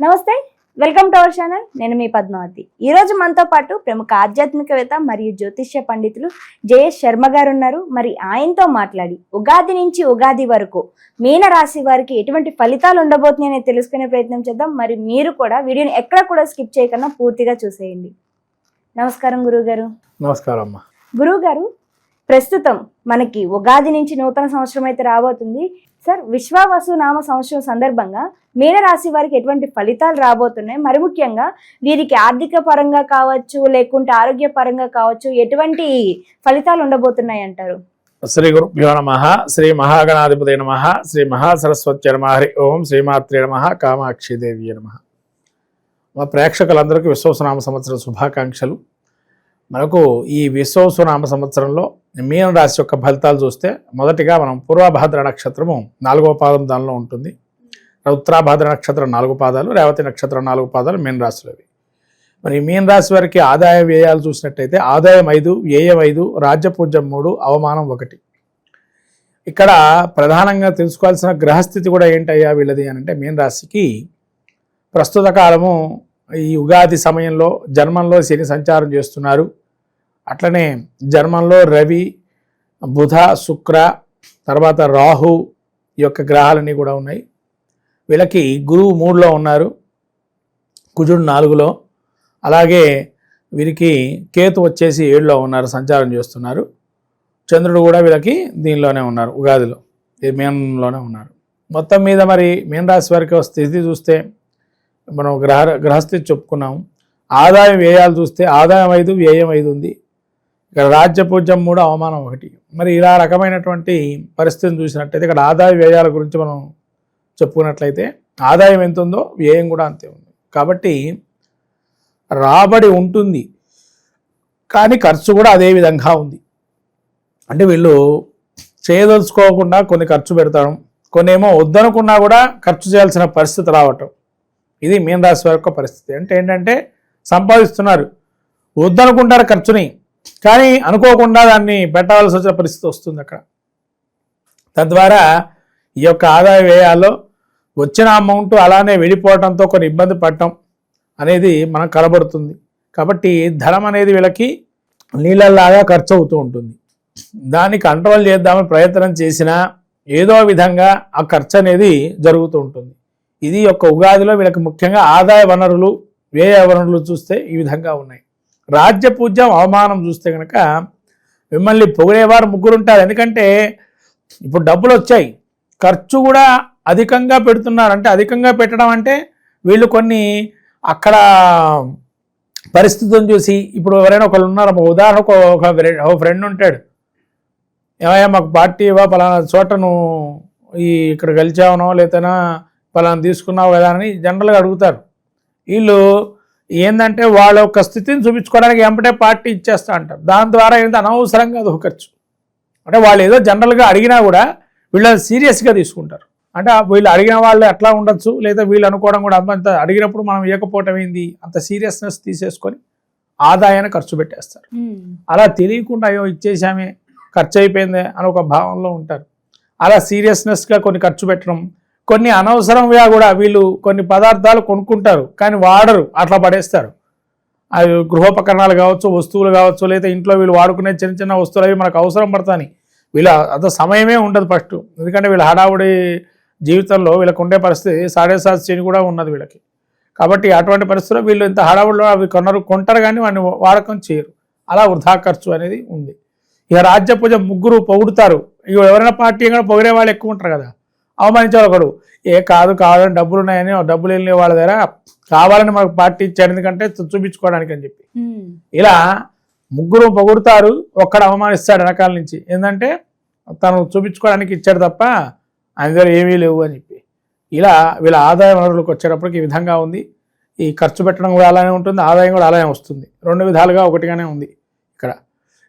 నమస్తే, welcome to our channel. నేను మీ పద్మావతి. ఈ రోజు మనతో పాటు ప్రముఖ ఆధ్యాత్మికవేత్త మరియు జ్యోతిష్య పండితులు జయేష్ శర్మ గారు ఉన్నారు. మరి ఆయనతో మాట్లాడి ఉగాది నుంచి ఉగాది వరకు మీన రాశి వారికి ఎటువంటి ఫలితాలు ఉండబోతున్నాయని తెలుసుకునే ప్రయత్నం చేద్దాం. మరి మీరు కూడా వీడియోని ఎక్కడ కూడా స్కిప్ చేయకుండా పూర్తిగా చూసేయండి. నమస్కారం గురువు గారు. నమస్కారం అమ్మా. గురువు గారు, ప్రస్తుతం మనకి ఉగాది నుంచి నూతన సంవత్సరం అయితే రాబోతుంది సార్. విశ్వావసు నామ సంవత్సరం సందర్భంగా మీనరాశి వారికి ఎటువంటి ఫలితాలు రాబోతున్నాయి, మరి ముఖ్యంగా వీరికి ఆర్థిక పరంగా కావచ్చు లేకుంటే ఆరోగ్య పరంగా కావచ్చు ఎటువంటి ఫలితాలు ఉండబోతున్నాయి అంటారు? శ్రీ గురుభ్యో నమః. శ్రీ మహాగణాధిపతే నమః. శ్రీ మహాసరస్వతి నమః. హరి ఓం. శ్రీమాత్రే నమః. కామాక్షిదేవి నమః. మా ప్రేక్షకులందరికీ విశ్వావసునామ సంవత్సరం శుభాకాంక్షలు. మనకు ఈ విశ్వావసునామ సంవత్సరంలో మీన రాశి యొక్క ఫలితాలు చూస్తే మొదటిగా మనం పూర్వభాద్ర నక్షత్రము 4వ పాదం దానిలో ఉంటుంది. ఉత్తరాభాద్ర నక్షత్రం 4 పాదాలు, రేవతి నక్షత్రం 4 పాదాలు మీన రాశిలోవి. మరి మీన రాశి వారికి ఆదాయ వ్యయాలు చూసినట్టయితే ఆదాయం 5, వ్యయం 5, రాజ్యపూజ్యం 3, అవమానం 1. ఇక్కడ ప్రధానంగా తెలుసుకోవాల్సిన గ్రహస్థితి కూడా ఏంటయ్యా వీళ్ళది అని అంటే, మీన రాశికి ప్రస్తుత కాలము ఈ ఉగాది సమయంలో జన్మంలో శని సంచారం చేస్తున్నారు. అట్లనే జన్మంలో రవి, బుధ, శుక్ర, తర్వాత రాహు ఈ యొక్క గ్రహాలన్నీ కూడా ఉన్నాయి. వీళ్ళకి గురువు 3లో ఉన్నారు, కుజుడు 4లో, అలాగే వీరికి కేతు వచ్చేసి 7లో ఉన్నారు, సంచారం చేస్తున్నారు. చంద్రుడు కూడా వీళ్ళకి దీనిలోనే ఉన్నారు, ఉగాదిలో మీనంలోనే ఉన్నారు. మొత్తం మీద మరి మీన రాశి వారికి స్థితి చూస్తే మనం గ్రహస్థితి చెప్పుకున్నాము. ఆదాయం వ్యయాలు చూస్తే ఆదాయం 5, వ్యయం 5 ఉంది. ఇక్కడ రాజ్యపూజ్యం 3, అవమానం 1. మరి ఇలా రకమైనటువంటి పరిస్థితిని చూసినట్టయితే ఇక్కడ ఆదాయ వ్యయాల గురించి మనం చెప్పుకున్నట్లయితే ఆదాయం ఎంత ఉందో వ్యయం కూడా అంతే ఉంది. కాబట్టి రాబడి ఉంటుంది కానీ ఖర్చు కూడా అదే విధంగా ఉంది. అంటే వీళ్ళు చేయదలుచుకోకుండా కొన్ని ఖర్చు పెడతాం, కొన్ని ఏమో వద్దనుకున్నా కూడా ఖర్చు చేయాల్సిన పరిస్థితి రావటం. ఇది మీన రాశి వారి యొక్క పరిస్థితి. అంటే ఏంటంటే సంపాదిస్తున్నారు, వద్దనుకుంటారు ఖర్చుని, కానీ అనుకోకుండా దాన్ని పెట్టవలసి వచ్చిన పరిస్థితి వస్తుంది అక్కడ. తద్వారా ఈ యొక్క ఆదాయ వ్యయాల్లో వచ్చిన అమౌంట్ అలానే వెళ్ళిపోవడంతో కొన్ని ఇబ్బంది పడటం అనేది మనకు కనబడుతుంది. కాబట్టి ధనం అనేది వీళ్ళకి నీళ్ళలాగా ఖర్చు అవుతూ ఉంటుంది. దాన్ని కంట్రోల్ చేద్దామని ప్రయత్నం చేసినా ఏదో విధంగా ఆ ఖర్చు అనేది జరుగుతూ ఉంటుంది. ఇది యొక్క ఉగాదిలో వీళ్ళకి ముఖ్యంగా ఆదాయ వనరులు, వ్యయ వనరులు చూస్తే ఈ విధంగా ఉన్నాయి. రాజ్యపూజ్యం, అవమానం చూస్తే కనుక మిమ్మల్ని పొగిడేవారు 3 ఉంటారు. ఎందుకంటే ఇప్పుడు డబ్బులు వచ్చాయి, ఖర్చు కూడా అధికంగా పెడుతున్నారు. అంటే అధికంగా పెట్టడం అంటే వీళ్ళు కొన్ని అక్కడ పరిస్థితులను చూసి, ఇప్పుడు ఎవరైనా ఒకళ్ళు ఉన్నారు, ఉదాహరణకు ఒక ఫ్రెండ్ ఉంటాడు, ఏమయ్యా మాకు పార్టీ ఇవ్వ, పలానా చోట నువ్వు ఇక్కడ గెలిచావనో లేదనా పలానా తీసుకున్నావు కదా అని జనరల్గా అడుగుతారు. వీళ్ళు ఏంటంటే వాళ్ళ యొక్క స్థితిని చూపించుకోవడానికి ఎంపటే పార్టీ ఇచ్చేస్తా అంటారు. దాని ద్వారా ఏంటంటే అనవసరంగా అది ఖర్చు. అంటే వాళ్ళు ఏదో జనరల్గా అడిగినా కూడా వీళ్ళు సీరియస్గా తీసుకుంటారు. అంటే వీళ్ళు అడిగిన వాళ్ళు ఎట్లా ఉండొచ్చు, లేదా వీళ్ళు అనుకోవడం కూడా అంత అడిగినప్పుడు మనం ఇవ్వకపోవటం ఏంది, అంత సీరియస్నెస్ తీసేసుకొని ఆదాయాన్ని ఖర్చు పెట్టేస్తారు. అలా తెలియకుండా అయ్యో ఇచ్చేసామే, ఖర్చు అయిపోయిందే అని ఒక భావంలో ఉంటారు. అలా సీరియస్నెస్గా కొన్ని ఖర్చు పెట్టడం, కొన్ని అనవసరంగా కూడా వీళ్ళు కొన్ని పదార్థాలు కొనుక్కుంటారు కానీ వాడరు, అట్లా పడేస్తారు. అవి గృహోపకరణాలు కావచ్చు, వస్తువులు కావచ్చు, లేదా ఇంట్లో వీళ్ళు వాడుకునే చిన్న చిన్న వస్తువులు అవి మనకు అవసరం పడతాయి. వీళ్ళ అంత సమయమే ఉండదు ఫస్ట్. ఎందుకంటే వీళ్ళ హడావుడి జీవితంలో వీళ్ళకు ఉండే పరిస్థితి 7.5 శని కూడా ఉన్నది వీళ్ళకి. కాబట్టి అటువంటి పరిస్థితుల్లో వీళ్ళు ఇంత హడావుడిలో అవి కొంటారు కానీ వాడిని వాడకం చేయరు. అలా వృధా ఖర్చు అనేది ఉంది. ఇక రాజ్యపూజ 3 పొగుడుతారు. ఇక ఎవరైనా పార్టీ కూడా పొగిడే వాళ్ళు ఎక్కువ ఉంటారు కదా, అవమానించాలి ఒకడు, కావాలని డబ్బులు ఉన్నాయని, డబ్బులు వెళ్ళిన వాళ్ళ దగ్గర కావాలని మనకు పార్టీ ఇచ్చాడు ఎందుకంటే చూపించుకోవడానికి అని చెప్పి ఇలా 3 పొగుడుతారు, ఒక్కడ అవమానిస్తాడు వెనకాల నుంచి. ఏంటంటే తను చూపించుకోవడానికి ఇచ్చాడు తప్ప ఆయన దగ్గర ఏమీ లేవు అని చెప్పి. ఇలా వీళ్ళ ఆదాయ వనరులకు వచ్చేటప్పటికి ఈ విధంగా ఉంది. ఈ ఖర్చు పెట్టడం కూడా అలానే ఉంటుంది, ఆదాయం కూడా అలానే వస్తుంది. 2 విధాలుగా ఒకటిగానే ఉంది ఇక్కడ.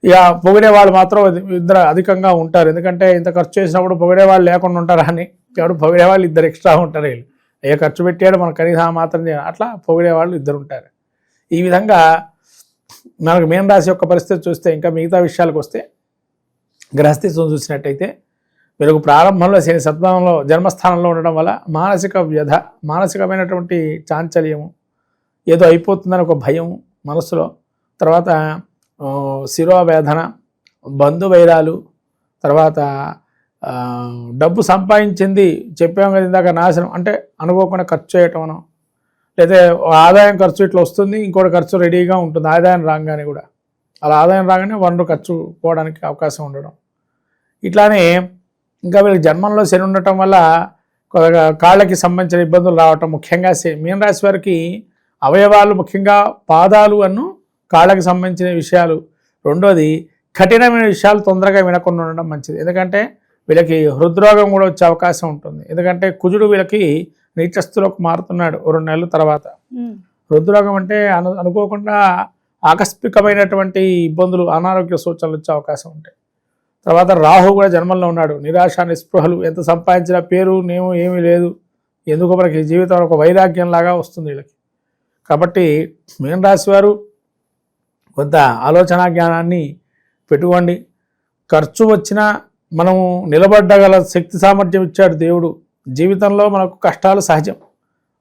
ఇక పొగిడే వాళ్ళు మాత్రం ఇద్దరు అధికంగా ఉంటారు. ఎందుకంటే ఇంత ఖర్చు చేసినప్పుడు పొగిడే వాళ్ళు లేకుండా ఉంటారా అని, ఎవడు పొగిడే వాళ్ళు 2 ఎక్స్ట్రా ఉంటారు. వీళ్ళు ఏ ఖర్చు పెట్టాడు మనకు కనీసం మాత్రం అట్లా పొగిడే వాళ్ళు 2 ఉంటారు. ఈ విధంగా మనకు మీన రాశి యొక్క పరిస్థితి చూస్తే, ఇంకా మిగతా విషయాలకు వస్తే గ్రహస్థితిని చూసినట్టయితే వీళ్ళకు ప్రారంభంలో శని సప్తమంలో జన్మస్థానంలో ఉండడం వల్ల మానసిక వ్యధ, మానసికమైనటువంటి చాంచల్యము, ఏదో అయిపోతుందని ఒక భయం మనసులో, తర్వాత శిరోవేదన, బంధువైరాలు, తర్వాత డబ్బు సంపాదించింది చెప్పాం కదా ఇందాక నాశనం, అంటే అనుకోకుండా ఖర్చు చేయటం, లేదా ఆదాయం ఖర్చు ఇట్లా వస్తుంది, ఇంకోటి ఖర్చు రెడీగా ఉంటుంది ఆదాయం రాగానే కూడా, అలా ఆదాయం రాగానే వనరు ఖర్చు పోవడానికి అవకాశం ఉండడం. ఇట్లానే ఇంకా వీళ్ళకి జన్మంలో శని ఉండటం వల్ల కాళ్ళకి సంబంధించిన ఇబ్బందులు రావటం, ముఖ్యంగా మీన రాశి వారికి అవయవాలు ముఖ్యంగా పాదాలు కాళ్ళకి సంబంధించిన విషయాలు. రెండోది కఠినమైన విషయాలు తొందరగా వినకుండా ఉండడం మంచిది, ఎందుకంటే వీళ్ళకి హృద్రోగం కూడా వచ్చే అవకాశం ఉంటుంది. ఎందుకంటే కుజుడు వీళ్ళకి నీచస్థులోకి మారుతున్నాడు 2 నెలల తర్వాత. హృద్రోగం అంటే అనుకోకుండా ఆకస్మికమైనటువంటి ఇబ్బందులు, అనారోగ్య సూచనలు వచ్చే అవకాశం ఉంటాయి. తర్వాత రాహు కూడా జన్మంలో ఉన్నాడు, నిరాశ నిస్పృహలు, ఎంత సంపాదించిన పేరు నేమో ఏమీ లేదు, ఎందుకు మనకి జీవితంలో ఒక వైరాగ్యంలాగా వస్తుంది వీళ్ళకి. కాబట్టి మీన రాశి వారు కొంత ఆలోచన జ్ఞానాన్ని పెట్టుకోండి. ఖర్చు వచ్చినా మనము నిలబడ్డగల శక్తి సామర్థ్యం ఇచ్చాడు దేవుడు. జీవితంలో మనకు కష్టాలు సహజం,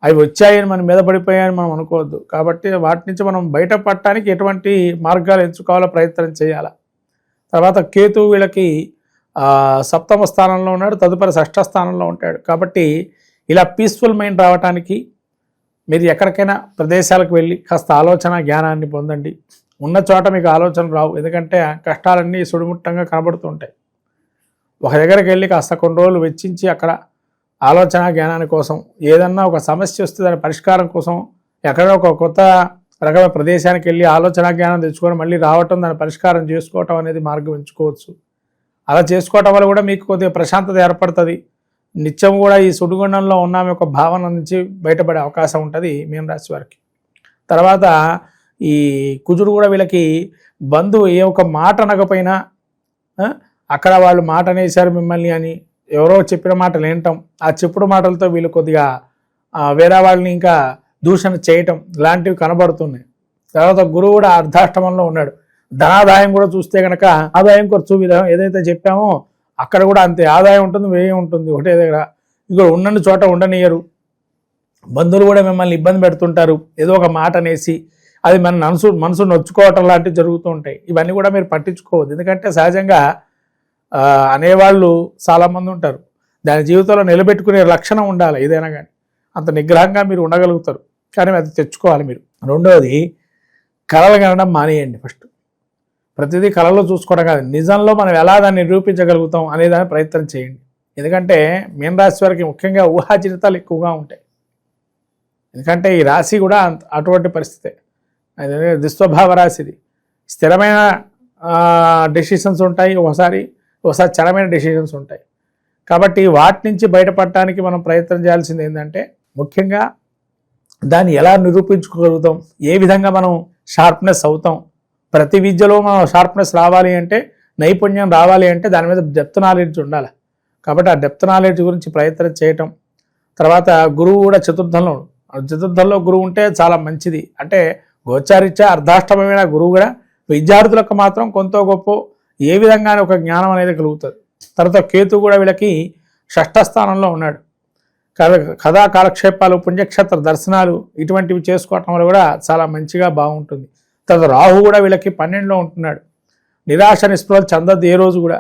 అవి వచ్చాయని మన మీద పడిపోయాయని మనం అనుకోవద్దు. కాబట్టి వాటి నుంచి మనం బయటపడటానికి ఎటువంటి మార్గాలు ఎంచుకోవాలో ప్రయత్నం చేయాలి. తర్వాత కేతు వీళ్ళకి సప్తమ స్థానంలో ఉన్నాడు, తదుపరి 6వ స్థానంలో ఉంటాడు. కాబట్టి ఇలా పీస్ఫుల్ మైండ్ రావడానికి మీరు ఎక్కడికైనా ప్రదేశాలకు వెళ్ళి కాస్త ఆలోచన జ్ఞానాన్ని పొందండి. ఉన్న చోట మీకు ఆలోచనలు రావు, ఎందుకంటే కష్టాలన్నీ సుడిముట్టంగా కనబడుతుంటాయి. ఒక దగ్గరికి వెళ్ళి కాస్త కొన్ని రోజులు వెచ్చించి అక్కడ ఆలోచన జ్ఞానాని కోసం, ఏదన్నా ఒక సమస్య వస్తే దాని పరిష్కారం కోసం ఎక్కడో ఒక కొత్త రకమైన ప్రదేశానికి వెళ్ళి ఆలోచన జ్ఞానం తెచ్చుకొని మళ్ళీ రావటం, దాని పరిష్కారం చేసుకోవటం అనేది మార్గం ఎంచుకోవచ్చు. అలా చేసుకోవటం వల్ల కూడా మీకు కొద్దిగా ప్రశాంతత ఏర్పడుతుంది. నిత్యం కూడా ఈ సుడిగుండంలో ఉన్నామే ఒక భావన నుంచి బయటపడే అవకాశం ఉంటుంది మీన రాశి వారికి. తర్వాత ఈ కుజుడు కూడా వీళ్ళకి బంధువు ఏ ఒక మాట అనకపోయినా అక్కడ వాళ్ళు మాట అనేసారు మిమ్మల్ని అని ఎవరో చెప్పిన మాటలు వినటం, ఆ చెప్పుడు మాటలతో వీళ్ళు కొద్దిగా వేరే వాళ్ళని ఇంకా దూషణ చేయటం లాంటివి కనబడుతున్నాయి. తర్వాత గురువు కూడా అర్ధాష్టమంలో ఉన్నాడు. ధనాదాయం కూడా చూస్తే కనుక ఆదాయం ఖర్చు విధానం ఏదైతే చెప్పామో అక్కడ కూడా అంతే ఆదాయం ఉంటుంది, వ్యయం ఉంటుంది ఒకటే దగ్గర. ఇక్కడ ఉన్నన్ని చోట ఉండనియరు. బంధువులు కూడా మిమ్మల్ని ఇబ్బంది పెడుతుంటారు, ఏదో ఒక మాట అనేసి అది మన మనసు నొచ్చుకోవటం లాంటివి జరుగుతూ ఉంటాయి. ఇవన్నీ కూడా మీరు పట్టించుకోవద్దు, ఎందుకంటే సహజంగా అనేవాళ్ళు చాలామంది ఉంటారు. దాని జీవితంలో నిలబెట్టుకునే లక్షణం ఉండాలి ఏదైనా కానీ, అంత నిగ్రహంగా మీరు ఉండగలుగుతారు. కానీ అది తెచ్చుకోవాలి మీరు. రెండవది కళలు కనడం మానేయండి. ఫస్ట్ ప్రతిదీ కళలో చూసుకోవడం కాదు, నిజంలో మనం ఎలా దాన్ని నిరూపించగలుగుతాం అనేదాన్ని ప్రయత్నం చేయండి. ఎందుకంటే మీన రాశి వారికి ముఖ్యంగా ఊహాజనితాలు ఎక్కువగా ఉంటాయి. ఎందుకంటే ఈ రాశి కూడా అటువంటి పరిస్థితే, దుస్వభావ రాశిది. స్థిరమైన డెసిషన్స్ ఉంటాయి, ఒకసారి చరమైన డెసిషన్స్ ఉంటాయి. కాబట్టి వాటి నుంచి బయటపడటానికి మనం ప్రయత్నం చేయాల్సింది ఏంటంటే ముఖ్యంగా దాన్ని ఎలా నిరూపించుకోగలుగుతాం, ఏ విధంగా మనం షార్ప్నెస్ అవుతాం. ప్రతి విద్యలో మనం షార్ప్నెస్ రావాలి అంటే, నైపుణ్యం రావాలి అంటే దాని మీద డెప్త్ నాలెడ్జ్ ఉండాలి. కాబట్టి ఆ డెప్త్ నాలెడ్జ్ గురించి ప్రయత్నం చేయటం. తర్వాత గురువు కూడా చతుర్థంలో గురువు ఉంటే చాలా మంచిది. అంటే గోచారీత్యా అర్ధాష్టమైన గురువు కూడా విద్యార్థులకు మాత్రం కొంత గొప్ప ఏ విధంగానే ఒక జ్ఞానం అనేది కలుగుతుంది. తర్వాత కేతు కూడా వీళ్ళకి 6వ స్థానంలో ఉన్నాడు. కథా కాలక్షేపాలు, పుణ్యక్షేత్ర దర్శనాలు ఇటువంటివి చేసుకోవటం వల్ల కూడా చాలా మంచిగా బాగుంటుంది. తర్వాత రాహు కూడా వీళ్ళకి 12లో ఉంటున్నాడు. నిరాశ నిస్పృహలు చెందద్దు ఏ రోజు కూడా.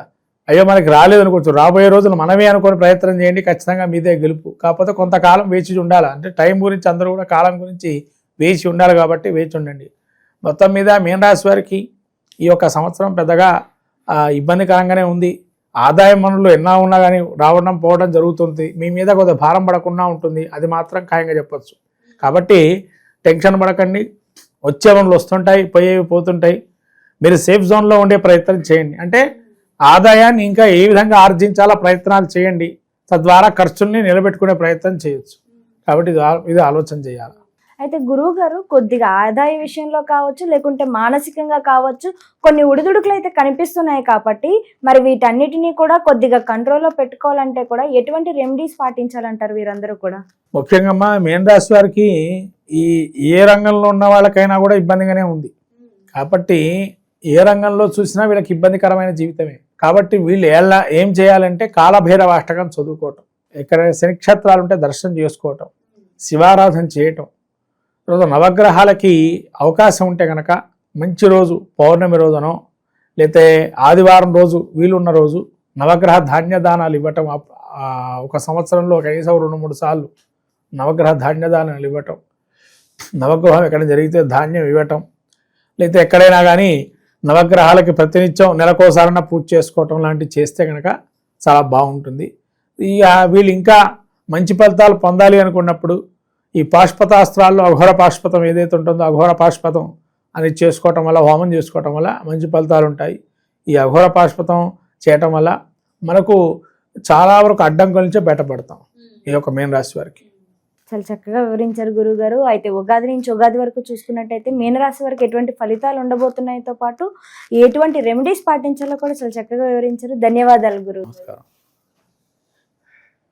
అయ్యో మనకి రాలేదు అనుకోవచ్చు, రాబోయే రోజులు మనమే అనుకుని ప్రయత్నం చేయండి, ఖచ్చితంగా మీదే గెలుపు. కాకపోతే కొంతకాలం వేచి ఉండాలి. అంటే టైం గురించి అందరూ కూడా కాలం గురించి వేచి ఉండాలి, కాబట్టి వేచి ఉండండి. మొత్తం మీద మీన రాశి వారికి ఈ యొక్క సంవత్సరం పెద్దగా ఇబ్బందికరంగానే ఉంది. ఆదాయం వనరులు ఎన్నో ఉన్నా కానీ రావడం పోవడం జరుగుతుంది. మీ మీద కొద్దిగా భారం పడకుండా ఉంటుంది, అది మాత్రం ఖాయంగా చెప్పచ్చు. కాబట్టి టెన్షన్ పడకండి, వచ్చే వనరులు వస్తుంటాయి, పోయేవి పోతుంటాయి. మీరు సేఫ్ జోన్లో ఉండే ప్రయత్నం చేయండి. అంటే ఆదాయాన్ని ఇంకా ఏ విధంగా ఆర్జించాలో ప్రయత్నాలు చేయండి, తద్వారా ఖర్చుల్ని నిలబెట్టుకునే ప్రయత్నం చేయొచ్చు. కాబట్టి ఇది ఆలోచన చేయాలి. అయితే గురువు గారు కొద్దిగా ఆదాయ విషయంలో కావచ్చు, లేకుంటే మానసికంగా కావచ్చు, కొన్ని ఉడిదుడుకులు అయితే కనిపిస్తున్నాయి. కాబట్టి మరి వీటన్నిటినీ కూడా కొద్దిగా కంట్రోల్లో పెట్టుకోవాలంటే కూడా ఎటువంటి రెమెడీస్ పాటించాలంటారు వీరందరూ కూడా? ముఖ్యంగా మీన రాశి వారికి ఏ రంగంలో ఉన్న వాళ్ళకైనా కూడా ఇబ్బందిగానే ఉంది. కాబట్టి ఏ రంగంలో చూసినా వీళ్ళకి ఇబ్బందికరమైన జీవితమే. కాబట్టి వీళ్ళు ఏం చేయాలంటే కాలభైరవ అష్టకం చదువుకోవటం, ఎక్కడ శనిక్షేత్రాలు ఉంటే దర్శనం చేసుకోవటం, శివారాధన చేయటం. తర్వాత నవగ్రహాలకి అవకాశం ఉంటే కనుక మంచి రోజు పౌర్ణమి రోజునో లేతే ఆదివారం రోజు వీలున్న రోజు నవగ్రహ ధాన్యదానాలు ఇవ్వటం. ఒక సంవత్సరంలో కనీసం 2-3 సార్లు నవగ్రహ ధాన్యదానాలు ఇవ్వటం, నవగ్రహం ఎక్కడ జరిగితే ధాన్యం ఇవ్వటం, లేకపోతే ఎక్కడైనా కానీ నవగ్రహాలకి ప్రతినిత్యం నెలకోసారన్నా పూజ చేసుకోవటం లాంటివి చేస్తే కనుక చాలా బాగుంటుంది. వీళ్ళు ఇంకా మంచి ఫలితాలు పొందాలి అనుకున్నప్పుడు ఈ పాశుపతాస్త్రాల్లో అఘోర పాశుపతం ఏదైతే ఉంటుందో అఘోర పాశుపతం అనేది చేసుకోవటం వల్ల, హోమం చేసుకోవటం వల్ల మంచి ఫలితాలు ఉంటాయి. ఈ అఘోర పాశుపతం చేయటం వల్ల మనకు చాలా వరకు అడ్డంకుల నుంచే బయటపడతాం ఈ యొక్క మీన రాశి వారికి. చాలా చక్కగా వివరించారు గురువు గారు. అయితే ఉగాది నుంచి ఉగాది వరకు చూసుకున్నట్టయితే మీనరాశి వరకు ఎటువంటి ఫలితాలు ఉండబోతున్నాయితో పాటు ఎటువంటి రెమెడీస్ పాటించాలో కూడా చాలా చక్కగా వివరించారు. ధన్యవాదాలు గురువు. నమస్కారం.